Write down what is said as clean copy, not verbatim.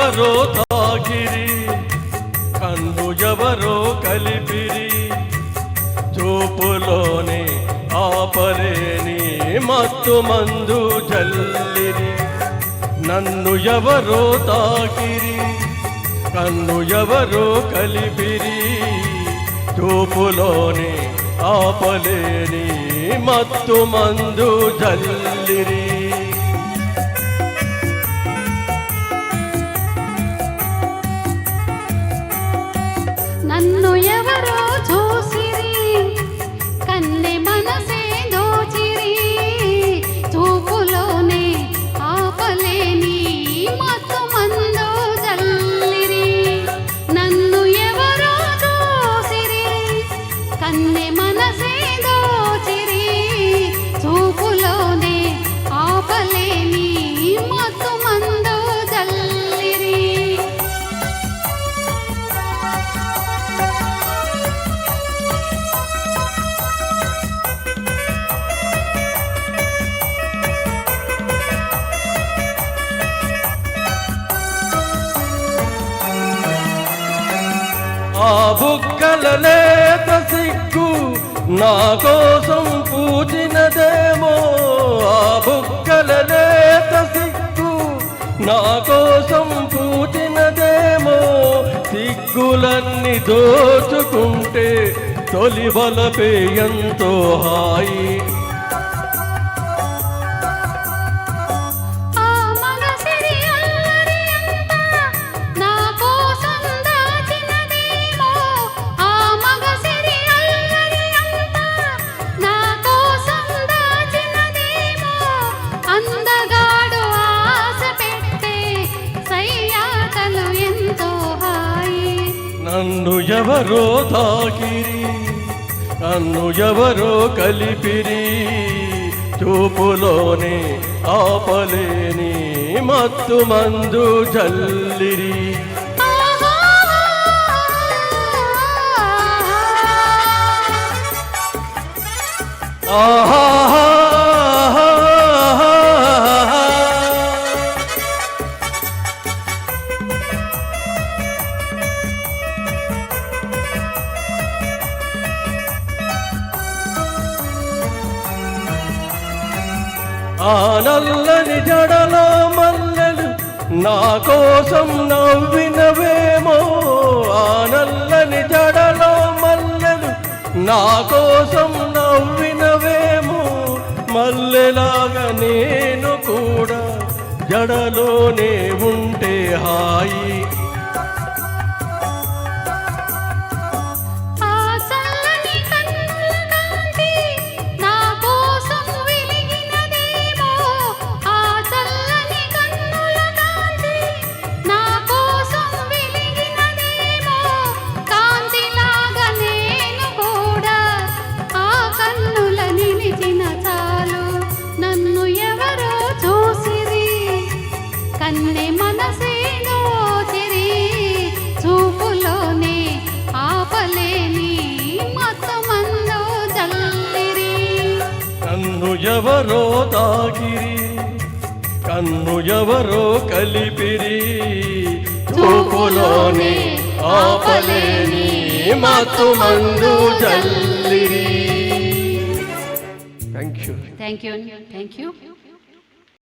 ఎవరో తాకిరి, కన్ను ఎవరో కలిపిరి, చూపులోనే ఆపలేని మత్తు మందు జల్లిరి. నన్ను ఎవరో తాకిరి, కన్ను ఎవరో కలిపిరి, చూపులోనే ఆపలేని మత్తు మందు జల్లిరి. నన్ను ఎవరో చూసిరి, కన్నె మనసే దోచిరి, చూపులోనే ఆపలేని మత్తు మందు జల్లిరి. నన్ను ఎవరో చూసిరి, కన్నె మనసే దోచిరి, చూపులోనే ఆపలేని మత్తు మందు జల్లిరి. ఆ బుక్కల లేత సిగ్గు నా కోసం పూచినదేమో, ఆ బుక్కల లేత సిగ్గు నా కోసం పూచినదేమో, సిగ్గులన్నీ దోచుకుంటే తొలి బలపే ఎంతో హాయి. నన్ను ఎవరో తాకిరి, నన్ను ఎవరో కలిపిరి, చూపులోనే ఆపలేని మత్తు మందు జల్లిరి. ఆహా ఆ నల్లని జడలో మల్లెలు నా కోసం నవ్వినవేమో, ఆ నల్లని జడలో మల్లెలు నా కోసం నవ్వినవేమో, మల్లెలాగా నేను కూడా జడలోనే ఉంటే హాయి. కన్నె మనసే దోచిరి, చూపులోనే ఆపలేని మత్తు మందు జల్లిరి. నన్ను ఎవరో తాకిరి, కన్ను ఎవరో కలిపిరి, చూపులోనే ఆపలేని మత్తు మందు జల్లిరి. Thank you. Thank you.